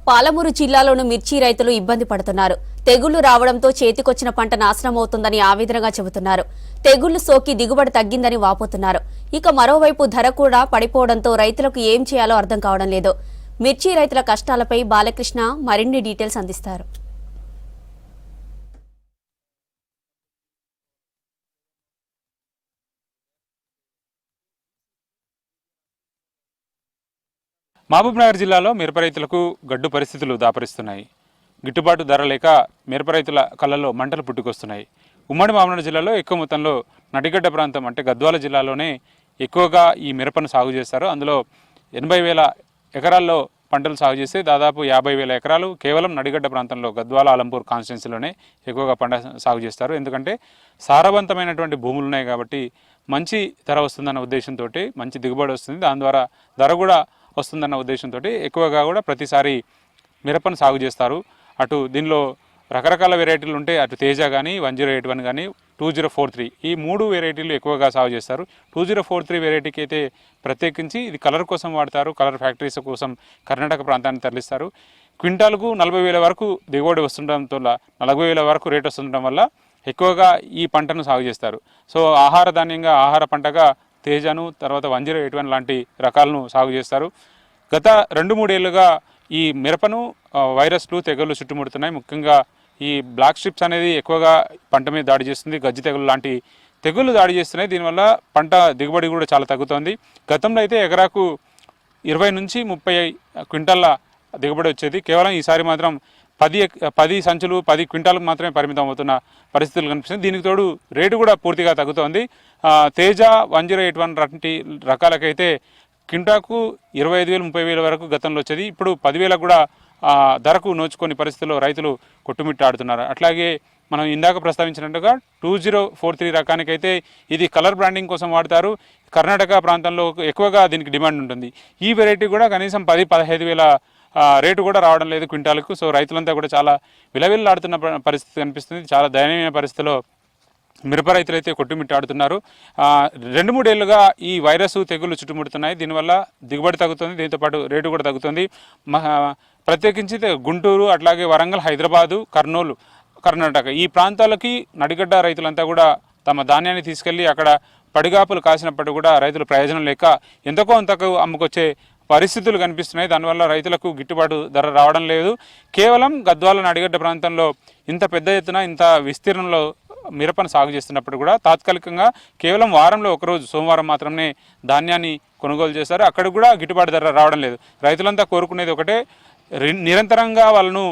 పాలమూరు జిల్లాలోని మిర్చి రైతులు ఇబ్బంది పడుతున్నారు. తెగుళ్లు రావడంతో చేతికొచ్చిన పంట నాశనమవుతుందని ఆవేదనగా చెబుతున్నారు. తెగుళ్లు సోకి దిగుబడి తగ్గిందని వాపోతున్నారు. ఇక మరోవైపు ధర కూడా పడిపోవడంతో రైతులకు ఏం చేయాలో అర్థం కావడం లేదు. మిర్చి రైతుల కష్టాలపై బాలకృష్ణ మరిన్ని డీటెయిల్స్ అందిస్తారు. మహబూబ్నగర్ జిల్లాలో మిరప రైతులకు గడ్డు పరిస్థితులు దాపరిస్తున్నాయి. గిట్టుబాటు ధర లేక మిరప రైతుల కళ్ళల్లో మంటలు పుట్టుకొస్తున్నాయి. ఉమ్మడి మహబూబ్నగర్ జిల్లాలో ఎక్కువ మొత్తంలో నడిగడ్డ ప్రాంతం అంటే గద్వాల జిల్లాలోనే ఎక్కువగా ఈ మిరపను సాగు చేస్తారు. అందులో 80,000 ఎకరాల్లో పంటలు సాగు చేస్తే దాదాపు 50,000 ఎకరాలు కేవలం నడిగడ్డ ప్రాంతంలో గద్వాల ఆలంపూర్ కాన్స్టిట్యున్సీలోనే ఎక్కువగా పంట సాగు చేస్తారు. ఎందుకంటే సారవంతమైనటువంటి భూములు ఉన్నాయి కాబట్టి మంచి ధర వస్తుందన్న ఉద్దేశంతో మంచి దిగుబడి వస్తుంది. దాని ద్వారా ధర కూడా వస్తుందన్న ఉద్దేశంతో ఎక్కువగా కూడా ప్రతిసారి మిరపను సాగు చేస్తారు. అటు దీనిలో రకరకాల వెరైటీలు ఉంటే అటు తేజ కానీ 1081 కానీ 2043 ఈ 3 వెరైటీలు ఎక్కువగా సాగు చేస్తారు. 2043 వెరైటీకి అయితే ప్రత్యేకించి ఇది కలర్ కోసం వాడతారు. కలర్ ఫ్యాక్టరీస్ కోసం కర్ణాటక ప్రాంతాన్ని తరలిస్తారు. క్వింటాల్కు 40,000 వరకు దిగుబడి వస్తుండటంతో 40,000 వరకు రేట్ వస్తుండటం వల్ల ఎక్కువగా ఈ పంటను సాగు చేస్తారు. సో ఆహార ధాన్యంగా ఆహార పంటగా తేజను తర్వాత 1081 లాంటి రకాలను సాగు చేస్తారు. గత 2-3 ఏళ్ళుగా ఈ మిరపను వైరస్లు తెగుళ్ళు చుట్టుముడుతున్నాయి. ముఖ్యంగా ఈ బ్లాక్ స్ట్రిప్స్ అనేది ఎక్కువగా పంట మీద దాడి చేస్తుంది. గజ్జి తెగులు లాంటి తెగుళ్ళు దాడి చేస్తున్నాయి. దీనివల్ల పంట దిగుబడి కూడా చాలా తగ్గుతుంది. గతంలో అయితే ఎకరాకు 20 నుంచి 30 క్వింటాల దిగుబడి వచ్చేది. కేవలం ఈసారి మాత్రం 10 సంచులు 10 క్వింటాలకు మాత్రమే పరిమితం అవుతున్న పరిస్థితులు కనిపిస్తుంది. దీనికి తోడు రేటు కూడా పూర్తిగా తగ్గుతోంది. తేజ 1081 లాంటి రకాలకైతే క్వింటాకు 25,000 30,000 వరకు గతంలో వచ్చేది. ఇప్పుడు 10,000 కూడా ధరకు నోచుకొని పరిస్థితుల్లో రైతులు కొట్టుమిట్టాడుతున్నారు. అట్లాగే మనం ఇందాక ప్రస్తావించినట్టుగా 2043 రకానికైతే ఇది కలర్ బ్రాండింగ్ కోసం వాడతారు. కర్ణాటక ప్రాంతంలో ఎక్కువగా దీనికి డిమాండ్ ఉంటుంది. ఈ వెరైటీ కూడా కనీసం 10-15,000 రేటు కూడా రావడం లేదు క్వింటాలకు. సో రైతులంతా కూడా చాలా విలవిల్లాడుతున్న పరిస్థితి కనిపిస్తుంది. చాలా దయనీయమైన పరిస్థితిలో మిరప రైతులు అయితే కొట్టుమిట్టాడుతున్నారు. 2-3 ఏళ్ళుగా ఈ వైరస్ తెగుళ్ళు చుట్టుముడుతున్నాయి. దీనివల్ల దిగుబడి తగ్గుతుంది, దీంతోపాటు రేటు కూడా తగ్గుతుంది. ప్రత్యేకించి గుంటూరు అట్లాగే వరంగల్, హైదరాబాదు, కర్నూలు, కర్ణాటక ఈ ప్రాంతాలకి నడిగడ్డ రైతులంతా కూడా తమ ధాన్యాన్ని తీసుకెళ్ళి అక్కడ పడిగాపులు కాసినప్పటికీ కూడా రైతులు ప్రయోజనం లేక ఎంతకో అంతకు అమ్ముకొచ్చే పరిస్థితులు కనిపిస్తున్నాయి. దానివల్ల రైతులకు గిట్టుబాటు ధర రావడం లేదు. కేవలం గద్వాల నడిగడ్డ ప్రాంతంలో ఇంత పెద్ద ఎత్తున ఇంత విస్తీర్ణంలో మిరపను సాగు చేస్తున్నప్పుడు కూడా తాత్కాలికంగా కేవలం వారంలో ఒకరోజు సోమవారం మాత్రమే ధాన్యాన్ని కొనుగోలు చేస్తారు. అక్కడ కూడా గిట్టుబాటు ధర రావడం లేదు. రైతులంతా కోరుకునేది ఒకటే, నిరంతరంగా వాళ్ళను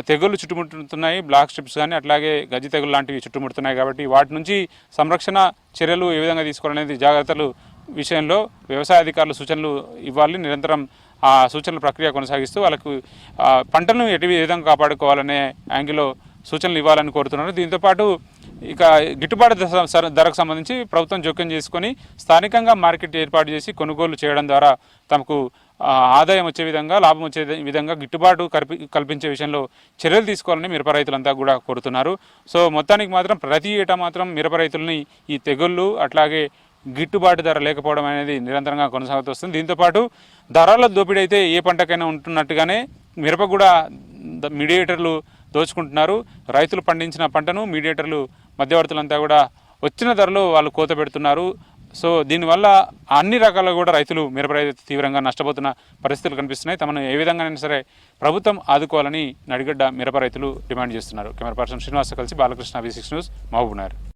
తెగుళ్ళు చుట్టుముడుతున్నాయి. బ్లాక్ స్ట్రిప్స్ కానీ అట్లాగే గజ్జి తెగులు లాంటివి చుట్టుముడుతున్నాయి. కాబట్టి వాటి నుంచి సంరక్షణ చర్యలు ఏ విధంగా తీసుకోవాలనేది జాగ్రత్తలు విషయంలో వ్యవసాయ అధికారులు సూచనలు ఇవ్వాలి. నిరంతరం ఆ సూచనల ప్రక్రియ కొనసాగిస్తూ వాళ్ళకు పంటలను ఏ విధంగా కాపాడుకోవాలనే యాంగిల్లో సూచనలు ఇవ్వాలని కోరుతున్నారు. దీంతోపాటు ఇక గిట్టుబాటు ధరకు సంబంధించి ప్రభుత్వం జోక్యం చేసుకొని స్థానికంగా మార్కెట్ ఏర్పాటు చేసి కొనుగోలు చేయడం ద్వారా తమకు ఆదాయం వచ్చే విధంగా, లాభం వచ్చే విధంగా గిట్టుబాటు కల్పించే విషయంలో చర్యలు తీసుకోవాలని మిరప రైతులంతా కూడా కోరుతున్నారు. సో మొత్తానికి మాత్రం ప్రతి ఏటా మాత్రం మిరప రైతులని ఈ తెగుళ్ళు అట్లాగే గిట్టుబాటు ధర లేకపోవడం అనేది నిరంతరంగా కొనసాగుతూ వస్తుంది. దీంతోపాటు ధరల దోపిడీ అయితే ఏ పంటకైనా ఉంటున్నట్టుగానే మిరప కూడా మీడియేటర్లు దోచుకుంటున్నారు. రైతులు పండించిన పంటను మీడియేటర్లు మధ్యవర్తులంతా కూడా వచ్చిన ధరలో వాళ్ళు కోత పెడుతున్నారు. సో దీనివల్ల అన్ని రకాలుగా కూడా రైతులు మిరప రైతు తీవ్రంగా నష్టపోతున్న పరిస్థితులు కనిపిస్తున్నాయి. తమను ఏ విధంగానైనా సరే ప్రభుత్వం ఆదుకోవాలని నడిగడ్డ మిరప రైతులు డిమాండ్ చేస్తున్నారు. కెమెరా పర్సన్ శ్రీనివాస్ కలిసి బాలకృష్ణ, V6 న్యూస్, మహబూబ్నగర్.